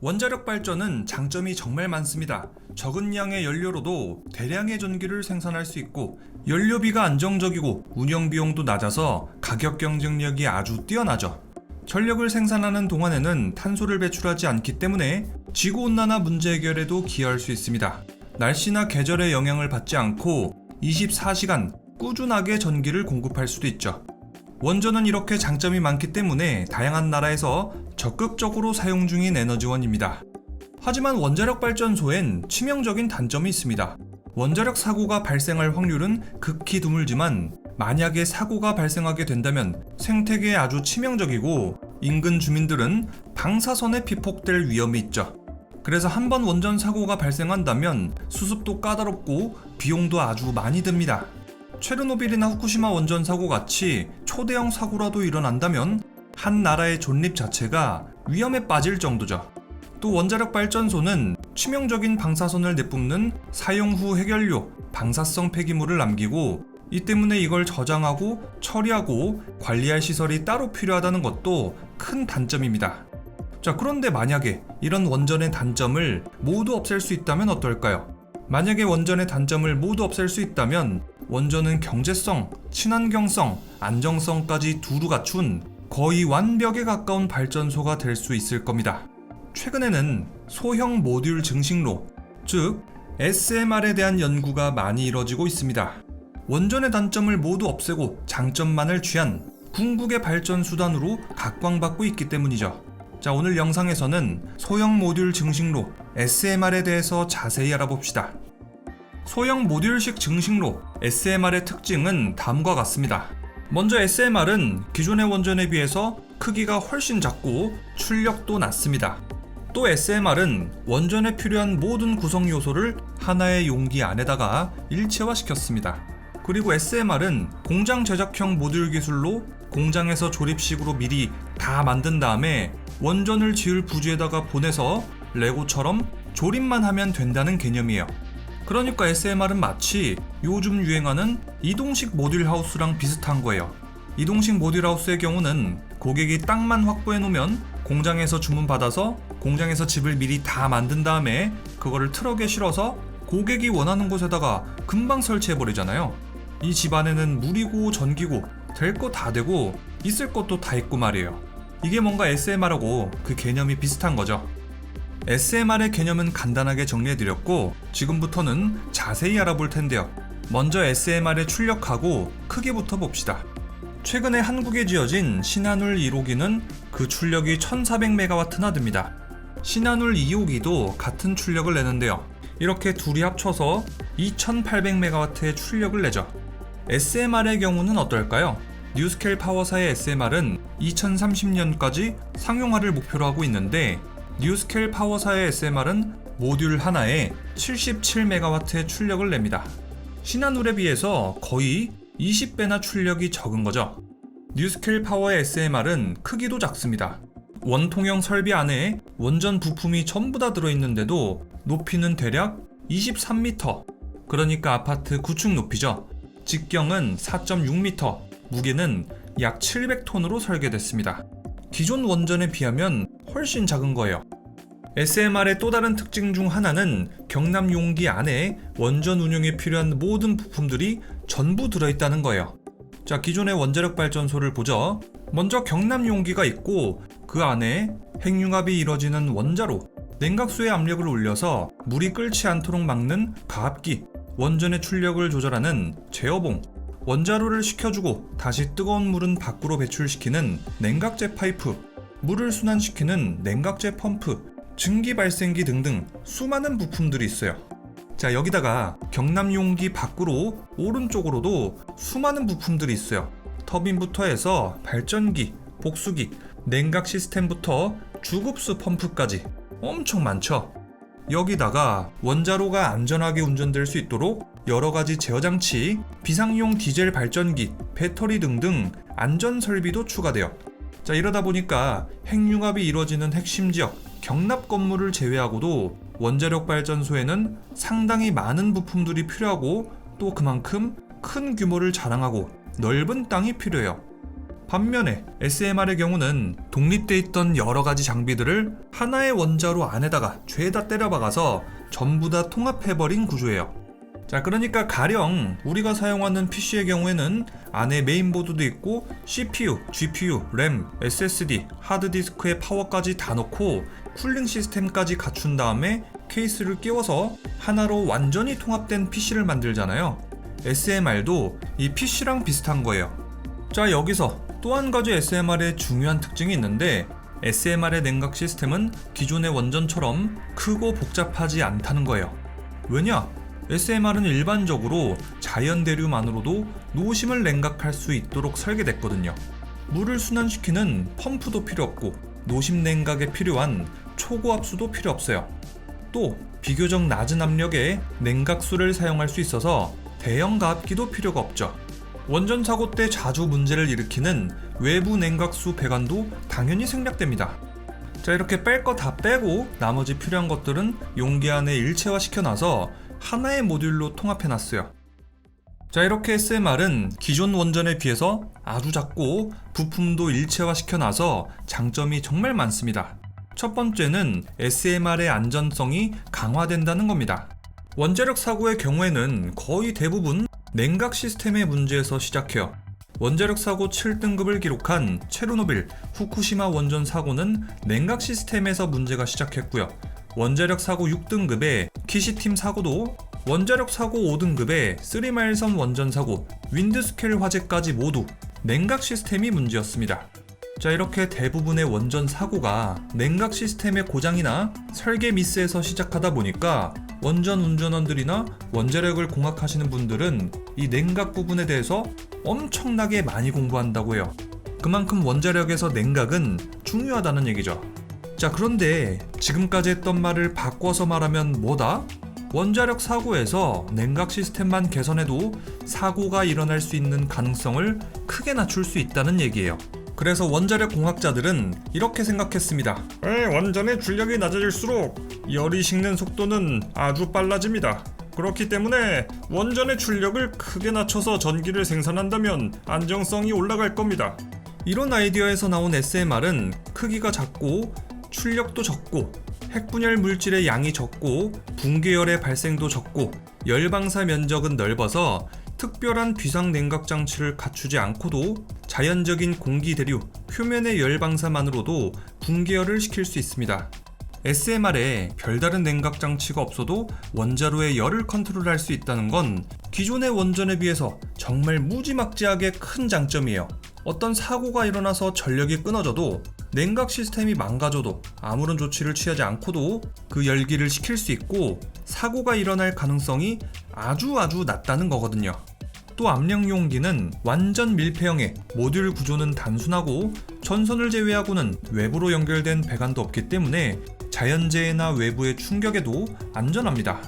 원자력 발전은 장점이 정말 많습니다. 적은 양의 연료로도 대량의 전기를 생산할 수 있고 연료비가 안정적이고 운영 비용도 낮아서 가격 경쟁력이 아주 뛰어나죠. 전력을 생산하는 동안에는 탄소를 배출하지 않기 때문에 지구온난화 문제 해결에도 기여할 수 있습니다. 날씨나 계절의 영향을 받지 않고 24시간 꾸준하게 전기를 공급할 수도 있죠. 원전은 이렇게 장점이 많기 때문에 다양한 나라에서 적극적으로 사용 중인 에너지원입니다. 하지만 원자력 발전소엔 치명적인 단점이 있습니다. 원자력 사고가 발생할 확률은 극히 드물지만 만약에 사고가 발생하게 된다면 생태계에 아주 치명적이고 인근 주민들은 방사선에 피폭될 위험이 있죠. 그래서 한번 원전 사고가 발생한다면 수습도 까다롭고 비용도 아주 많이 듭니다. 체르노빌이나 후쿠시마 원전 사고 같이 초대형 사고라도 일어난다면 한 나라의 존립 자체가 위험에 빠질 정도죠. 또 원자력 발전소는 치명적인 방사선을 내뿜는 사용 후 해결료, 방사성 폐기물을 남기고 이 때문에 이걸 저장하고 처리하고 관리할 시설이 따로 필요하다는 것도 큰 단점입니다. 자, 그런데 만약에 이런 원전의 단점을 모두 없앨 수 있다면 어떨까요? 만약에 원전의 단점을 모두 없앨 수 있다면 원전은 경제성, 친환경성, 안정성까지 두루 갖춘 거의 완벽에 가까운 발전소가 될 수 있을 겁니다. 최근에는 소형 모듈 증식로, 즉 SMR에 대한 연구가 많이 이뤄지고 있습니다. 원전의 단점을 모두 없애고 장점만을 취한 궁극의 발전 수단으로 각광받고 있기 때문이죠. 자, 오늘 영상에서는 소형 모듈 증식로 SMR에 대해서 자세히 알아봅시다. 소형 모듈식 증식로 SMR의 특징은 다음과 같습니다. 먼저 SMR은 기존의 원전에 비해서 크기가 훨씬 작고 출력도 낮습니다. 또 SMR은 원전에 필요한 모든 구성 요소를 하나의 용기 안에다가 일체화시켰습니다. 그리고 SMR은 공장 제작형 모듈 기술로 공장에서 조립식으로 미리 다 만든 다음에 원전을 지을 부지에다가 보내서 레고처럼 조립만 하면 된다는 개념이에요. 그러니까 SMR은 마치 요즘 유행하는 이동식 모듈 하우스랑 비슷한 거예요. 이동식 모듈 하우스의 경우는 고객이 땅만 확보해 놓으면 공장에서 주문 받아서 공장에서 집을 미리 다 만든 다음에 그거를 트럭에 실어서 고객이 원하는 곳에다가 금방 설치해 버리잖아요. 이 집 안에는 물이고 전기고 될 거 다 되고 있을 것도 다 있고 말이에요. 이게 뭔가 SMR하고 그 개념이 비슷한 거죠. SMR의 개념은 간단하게 정리해드렸고 지금부터는 자세히 알아볼 텐데요. 먼저 SMR의 출력하고 크기부터 봅시다. 최근에 한국에 지어진 신한울 1호기는 그 출력이 1400MW나 됩니다. 신한울 2호기도 같은 출력을 내는데요. 이렇게 둘이 합쳐서 2800MW의 출력을 내죠. SMR의 경우는 어떨까요? 뉴스케일 파워사의 SMR은 2030년까지 상용화를 목표로 하고 있는데 뉴스케일 파워사의 SMR은 모듈 하나에 77MW의 출력을 냅니다. 신한울에 비해서 거의 20배나 출력이 적은 거죠. 뉴스케일 파워의 SMR은 크기도 작습니다. 원통형 설비 안에 원전 부품이 전부 다 들어있는데도 높이는 대략 23m, 그러니까 아파트 9층 높이죠. 직경은 4.6m, 무게는 약 700톤으로 설계됐습니다. 기존 원전에 비하면 훨씬 작은 거예요. SMR의 또 다른 특징 중 하나는 경납 용기 안에 원전 운용에 필요한 모든 부품들이 전부 들어있다는 거예요. 자, 기존의 원자력 발전소를 보죠. 먼저 경납 용기가 있고 그 안에 핵융합이 이뤄지는 원자로, 냉각수의 압력을 올려서 물이 끓지 않도록 막는 가압기, 원전의 출력을 조절하는 제어봉, 원자로를 식혀주고 다시 뜨거운 물은 밖으로 배출시키는 냉각제 파이프, 물을 순환시키는 냉각제 펌프, 증기 발생기 등등 수많은 부품들이 있어요. 자, 여기다가 경납 용기 밖으로 오른쪽으로도 수많은 부품들이 있어요. 터빈부터 해서 발전기, 복수기, 냉각 시스템부터 주급수 펌프까지 엄청 많죠. 여기다가 원자로가 안전하게 운전될 수 있도록 여러가지 제어장치, 비상용 디젤 발전기, 배터리 등등 안전 설비도 추가돼요. 자, 이러다 보니까 핵융합이 이루어지는 핵심 지역, 경납 건물을 제외하고도 원자력 발전소에는 상당히 많은 부품들이 필요하고 또 그만큼 큰 규모를 자랑하고 넓은 땅이 필요해요. 반면에 SMR의 경우는 독립돼 있던 여러 가지 장비들을 하나의 원자로 안에다가 죄다 때려박아서 전부 다 통합해버린 구조예요. 자, 그러니까 가령 우리가 사용하는 PC의 경우에는 안에 메인보드도 있고 CPU, GPU, 램, SSD, 하드디스크의 파워까지 다 넣고 쿨링 시스템까지 갖춘 다음에 케이스를 끼워서 하나로 완전히 통합된 PC를 만들잖아요. SMR도 이 PC랑 비슷한 거예요. 자, 여기서 또 한 가지 SMR의 중요한 특징이 있는데, SMR의 냉각 시스템은 기존의 원전처럼 크고 복잡하지 않다는 거예요. 왜냐? SMR은 일반적으로 자연 대류만으로도 노심을 냉각할 수 있도록 설계됐거든요. 물을 순환시키는 펌프도 필요 없고 노심 냉각에 필요한 초고압수도 필요 없어요. 또 비교적 낮은 압력의 냉각수를 사용할 수 있어서 대형 가압기도 필요가 없죠. 원전 사고 때 자주 문제를 일으키는 외부 냉각수 배관도 당연히 생략됩니다. 자, 이렇게 뺄 거 다 빼고 나머지 필요한 것들은 용기 안에 일체화 시켜놔서 하나의 모듈로 통합해놨어요. 자, 이렇게 SMR은 기존 원전에 비해서 아주 작고 부품도 일체화 시켜놔서 장점이 정말 많습니다. 첫 번째는 SMR의 안전성이 강화된다는 겁니다. 원자력 사고의 경우에는 거의 대부분 냉각 시스템의 문제에서 시작해요. 원자력 사고 7등급을 기록한 체르노빌, 후쿠시마 원전 사고는 냉각 시스템에서 문제가 시작했고요. 원자력 사고 6등급의 키시팀 사고도, 원자력 사고 5등급의 쓰리마일섬 원전 사고, 윈드스켈 화재까지 모두 냉각 시스템이 문제였습니다. 자, 이렇게 대부분의 원전 사고가 냉각 시스템의 고장이나 설계 미스에서 시작하다 보니까 원전 운전원들이나 원자력을 공학하시는 분들은 이 냉각 부분에 대해서 엄청나게 많이 공부한다고 해요. 그만큼 원자력에서 냉각은 중요하다는 얘기죠. 자, 그런데 지금까지 했던 말을 바꿔서 말하면 뭐다? 원자력 사고에서 냉각 시스템만 개선해도 사고가 일어날 수 있는 가능성을 크게 낮출 수 있다는 얘기예요. 그래서 원자력 공학자들은 이렇게 생각했습니다. 원전의 출력이 낮아질수록 열이 식는 속도는 아주 빨라집니다. 그렇기 때문에 원전의 출력을 크게 낮춰서 전기를 생산한다면 안정성이 올라갈 겁니다. 이런 아이디어에서 나온 SMR은 크기가 작고 출력도 적고 핵분열 물질의 양이 적고 붕괴열의 발생도 적고 열방사 면적은 넓어서 특별한 비상 냉각 장치를 갖추지 않고도 자연적인 공기 대류, 표면의 열 방사만으로도 붕괴열을 시킬 수 있습니다. SMR에 별다른 냉각 장치가 없어도 원자로의 열을 컨트롤할 수 있다는 건 기존의 원전에 비해서 정말 무지막지하게 큰 장점이에요. 어떤 사고가 일어나서 전력이 끊어져도 냉각 시스템이 망가져도 아무런 조치를 취하지 않고도 그 열기를 식힐 수 있고 사고가 일어날 가능성이 아주 낮다는 거거든요. 또 압력 용기는 완전 밀폐형의 모듈 구조는 단순하고 전선을 제외하고는 외부로 연결된 배관도 없기 때문에 자연재해나 외부의 충격에도 안전합니다.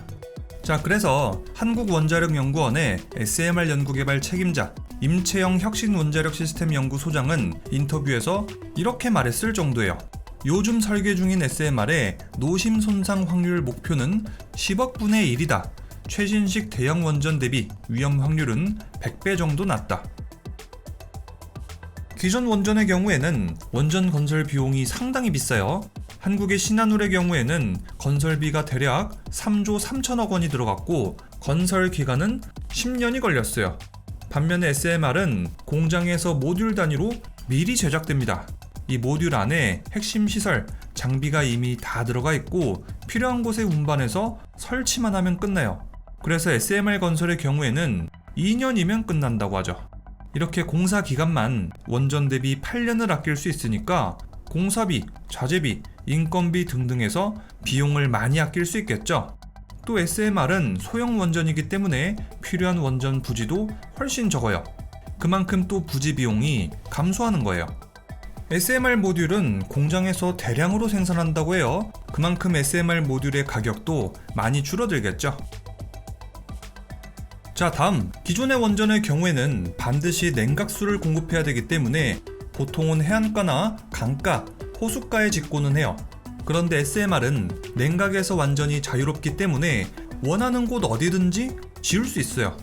자, 그래서 한국원자력연구원의 SMR 연구개발 책임자 임채영 혁신원자력 시스템 연구소장은 인터뷰에서 이렇게 말했을 정도예요. 요즘 설계 중인 SMR의 노심 손상 확률 목표는 10억 분의 1이다. 최신식 대형 원전 대비 위험 확률은 100배 정도 낮다. 기존 원전의 경우에는 원전 건설 비용이 상당히 비싸요. 한국의 신한울의 경우에는 건설비가 대략 3조 3천억 원이 들어갔고 건설 기간은 10년이 걸렸어요. 반면에 SMR은 공장에서 모듈 단위로 미리 제작됩니다. 이 모듈 안에 핵심 시설, 장비가 이미 다 들어가 있고 필요한 곳에 운반해서 설치만 하면 끝나요. 그래서 SMR 건설의 경우에는 2년이면 끝난다고 하죠. 이렇게 공사 기간만 원전 대비 8년을 아낄 수 있으니까 공사비, 자재비, 인건비 등등에서 비용을 많이 아낄 수 있겠죠. 또 SMR은 소형 원전이기 때문에 필요한 원전 부지도 훨씬 적어요. 그만큼 또 부지 비용이 감소하는 거예요. SMR 모듈은 공장에서 대량으로 생산한다고 해요. 그만큼 SMR 모듈의 가격도 많이 줄어들겠죠. 자, 다음 기존의 원전의 경우에는 반드시 냉각수를 공급해야 되기 때문에 보통은 해안가나 강가, 호숫가에 짓고는 해요. 그런데 SMR은 냉각에서 완전히 자유롭기 때문에 원하는 곳 어디든지 지을 수 있어요.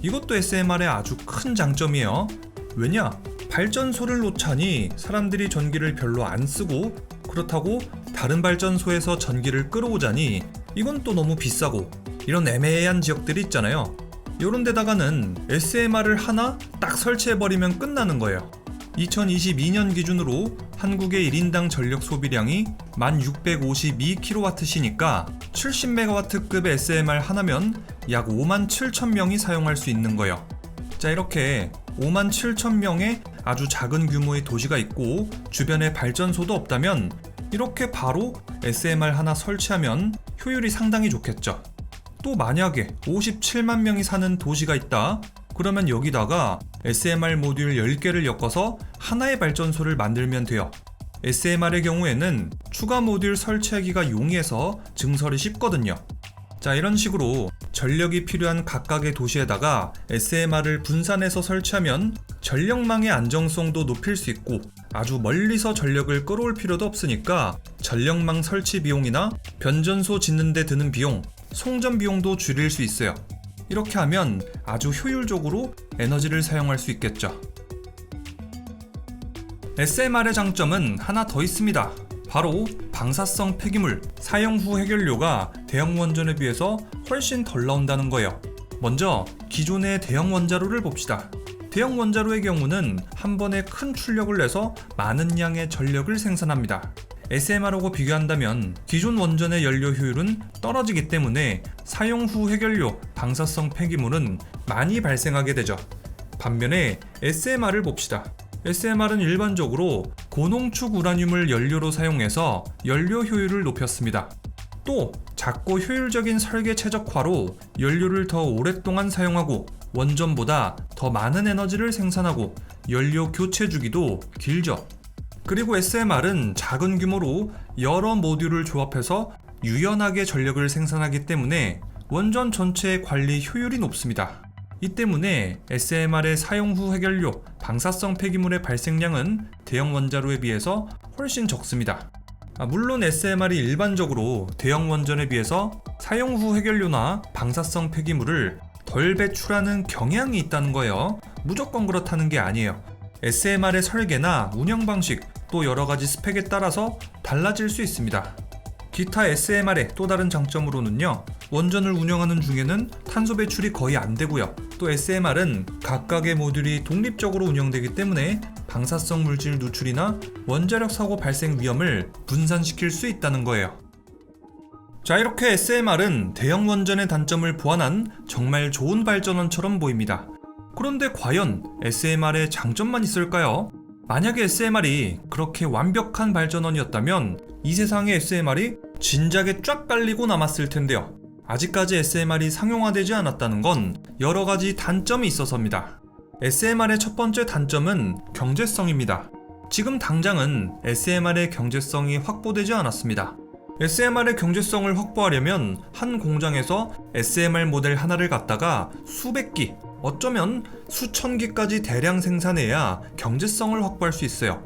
이것도 SMR의 아주 큰 장점이에요. 왜냐? 발전소를 놓자니 사람들이 전기를 별로 안 쓰고, 그렇다고 다른 발전소에서 전기를 끌어오자니 이건 또 너무 비싸고, 이런 애매한 지역들이 있잖아요. 요런 데다가는 SMR을 하나 딱 설치해버리면 끝나는 거예요. 2022년 기준으로 한국의 1인당 전력 소비량이 1652kWh니까 70MW급의 SMR 하나면 약 57,000명이 사용할 수 있는 거예요. 자, 이렇게 57,000명의 아주 작은 규모의 도시가 있고 주변에 발전소도 없다면 이렇게 바로 SMR 하나 설치하면 효율이 상당히 좋겠죠. 또 만약에 57만 명이 사는 도시가 있다, 그러면 여기다가 SMR 모듈 10개를 엮어서 하나의 발전소를 만들면 돼요. SMR의 경우에는 추가 모듈 설치하기가 용이해서 증설이 쉽거든요. 자, 이런 식으로 전력이 필요한 각각의 도시에다가 SMR을 분산해서 설치하면 전력망의 안정성도 높일 수 있고, 아주 멀리서 전력을 끌어올 필요도 없으니까 전력망 설치 비용이나 변전소 짓는 데 드는 비용, 송전 비용도 줄일 수 있어요. 이렇게 하면 아주 효율적으로 에너지를 사용할 수 있겠죠. SMR의 장점은 하나 더 있습니다. 바로 방사성 폐기물 사용 후 해결료가 대형 원전에 비해서 훨씬 덜 나온다는 거예요. 먼저 기존의 대형 원자로를 봅시다. 대형 원자로의 경우는 한 번에 큰 출력을 내서 많은 양의 전력을 생산합니다. SMR하고 비교한다면 기존 원전의 연료 효율은 떨어지기 때문에 사용 후 해결료 방사성 폐기물은 많이 발생하게 되죠. 반면에 SMR을 봅시다. SMR은 일반적으로 고농축 우라늄을 연료로 사용해서 연료 효율을 높였습니다. 또 작고 효율적인 설계 최적화로 연료를 더 오랫동안 사용하고 원전보다 더 많은 에너지를 생산하고 연료 교체 주기도 길죠. 그리고 SMR은 작은 규모로 여러 모듈을 조합해서 유연하게 전력을 생산하기 때문에 원전 전체의 관리 효율이 높습니다. 이 때문에 SMR의 사용 후 해결료 방사성 폐기물의 발생량은 대형 원자로에 비해서 훨씬 적습니다. 물론 SMR이 일반적으로 대형 원전에 비해서 사용 후 해결료나 방사성 폐기물을 덜 배출하는 경향이 있다는 거예요. 무조건 그렇다는 게 아니에요. SMR의 설계나 운영 방식, 또 여러가지 스펙에 따라서 달라질 수 있습니다. 기타 SMR의 또 다른 장점으로는요, 원전을 운영하는 중에는 탄소 배출이 거의 안 되고요. 또 SMR은 각각의 모듈이 독립적으로 운영되기 때문에 방사성 물질 누출이나 원자력 사고 발생 위험을 분산시킬 수 있다는 거예요. 자, 이렇게 SMR은 대형 원전의 단점을 보완한 정말 좋은 발전원처럼 보입니다. 그런데 과연 SMR의 장점만 있을까요? 만약에 SMR이 그렇게 완벽한 발전원이었다면 이 세상에 SMR이 진작에 쫙 깔리고 남았을 텐데요. 아직까지 SMR이 상용화되지 않았다는 건 여러 가지 단점이 있어서입니다. SMR의 첫 번째 단점은 경제성입니다. 지금 당장은 SMR의 경제성이 확보되지 않았습니다. SMR의 경제성을 확보하려면 한 공장에서 SMR 모델 하나를 갖다가 수백 기, 어쩌면 수천 기까지 대량 생산해야 경제성을 확보할 수 있어요.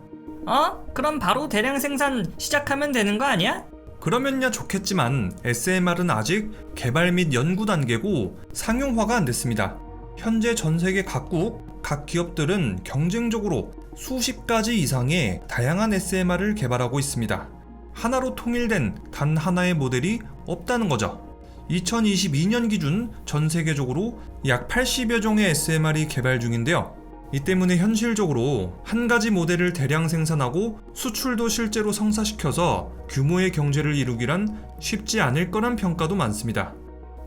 그럼 바로 대량 생산 시작하면 되는 거 아니야? 그러면야 좋겠지만 SMR은 아직 개발 및 연구 단계고 상용화가 안 됐습니다. 현재 전 세계 각국, 각 기업들은 경쟁적으로 수십 가지 이상의 다양한 SMR을 개발하고 있습니다. 하나로 통일된 단 하나의 모델이 없다는 거죠. 2022년 기준 전 세계적으로 약 80여 종의 SMR이 개발 중인데요. 이 때문에 현실적으로 한 가지 모델을 대량 생산하고 수출도 실제로 성사시켜서 규모의 경제를 이루기란 쉽지 않을 거란 평가도 많습니다.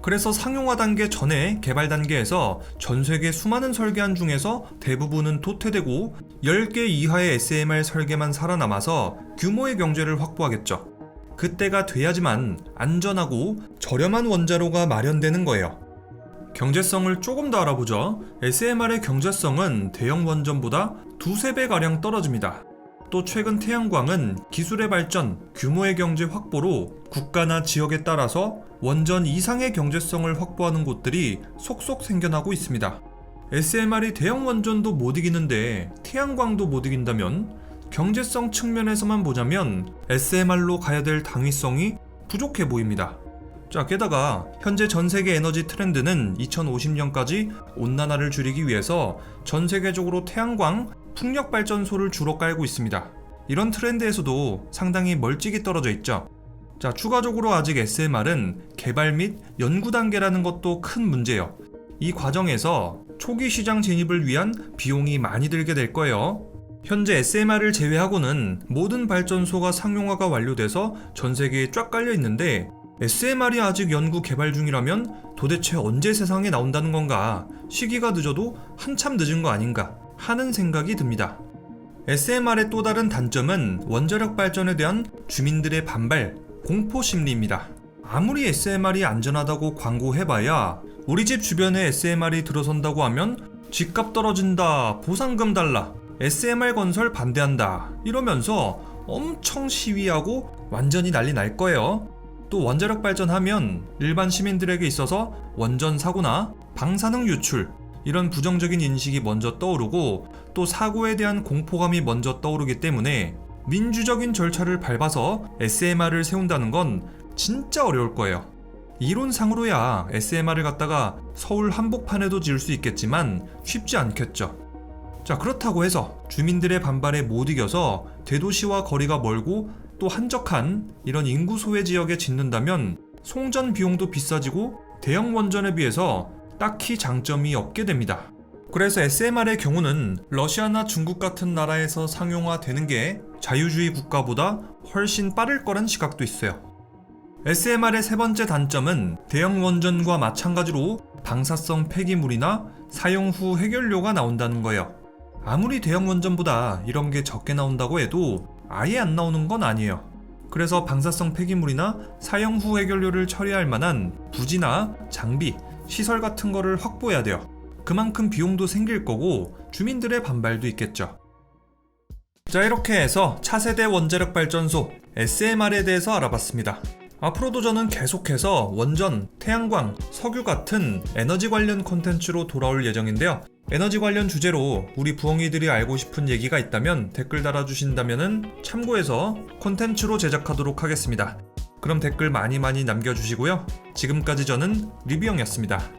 그래서 상용화 단계 전에 개발 단계에서 전 세계 수많은 설계안 중에서 대부분은 도태되고 10개 이하의 SMR 설계만 살아남아서 규모의 경제를 확보하겠죠. 그때가 돼야지만 안전하고 저렴한 원자로가 마련되는 거예요. 경제성을 조금 더 알아보죠. SMR의 경제성은 대형 원전보다 두세 배가량 떨어집니다. 또 최근 태양광은 기술의 발전, 규모의 경제 확보로 국가나 지역에 따라서 원전 이상의 경제성을 확보하는 곳들이 속속 생겨나고 있습니다. SMR이 대형 원전도 못 이기는데 태양광도 못 이긴다면 경제성 측면에서만 보자면 SMR로 가야 될 당위성이 부족해 보입니다. 자, 게다가 현재 전 세계 에너지 트렌드는 2050년까지 온난화를 줄이기 위해서 전 세계적으로 태양광, 풍력발전소를 주로 깔고 있습니다. 이런 트렌드에서도 상당히 멀찍이 떨어져 있죠. 자, 추가적으로 아직 SMR은 개발 및 연구 단계라는 것도 큰 문제예요. 이 과정에서 초기 시장 진입을 위한 비용이 많이 들게 될 거예요. 현재 SMR을 제외하고는 모든 발전소가 상용화가 완료돼서 전 세계에 쫙 깔려 있는데 SMR이 아직 연구 개발 중이라면 도대체 언제 세상에 나온다는 건가? 시기가 늦어도 한참 늦은 거 아닌가 하는 생각이 듭니다. SMR의 또 다른 단점은 원자력 발전에 대한 주민들의 반발, 공포 심리입니다. 아무리 SMR이 안전하다고 광고해봐야 우리 집 주변에 SMR이 들어선다고 하면 집값 떨어진다, 보상금 달라, SMR 건설 반대한다 이러면서 엄청 시위하고 완전히 난리 날 거예요. 또 원자력 발전하면 일반 시민들에게 있어서 원전 사고나 방사능 유출 이런 부정적인 인식이 먼저 떠오르고 또 사고에 대한 공포감이 먼저 떠오르기 때문에 민주적인 절차를 밟아서 SMR을 세운다는 건 진짜 어려울 거예요. 이론상으로야 SMR을 갖다가 서울 한복판에도 지을 수 있겠지만 쉽지 않겠죠. 자, 그렇다고 해서 주민들의 반발에 못 이겨서 대도시와 거리가 멀고 또 한적한 이런 인구 소외 지역에 짓는다면 송전 비용도 비싸지고 대형 원전에 비해서 딱히 장점이 없게 됩니다. 그래서 SMR의 경우는 러시아나 중국 같은 나라에서 상용화되는 게 자유주의 국가보다 훨씬 빠를 거란 시각도 있어요. SMR의 세 번째 단점은 대형 원전과 마찬가지로 방사성 폐기물이나 사용 후 해결료가 나온다는 거예요. 아무리 대형 원전보다 이런 게 적게 나온다고 해도 아예 안 나오는 건 아니에요. 그래서 방사성 폐기물이나 사용 후 해결료를 처리할 만한 부지나 장비, 시설 같은 거를 확보해야 돼요. 그만큼 비용도 생길 거고 주민들의 반발도 있겠죠. 자, 이렇게 해서 차세대 원자력 발전소 SMR에 대해서 알아봤습니다. 앞으로도 저는 계속해서 원전, 태양광, 석유 같은 에너지 관련 콘텐츠로 돌아올 예정인데요. 에너지 관련 주제로 우리 부엉이들이 알고 싶은 얘기가 있다면 댓글 달아주신다면 참고해서 콘텐츠로 제작하도록 하겠습니다. 그럼 댓글 많이 남겨주시고요. 지금까지 저는 리뷰형이었습니다.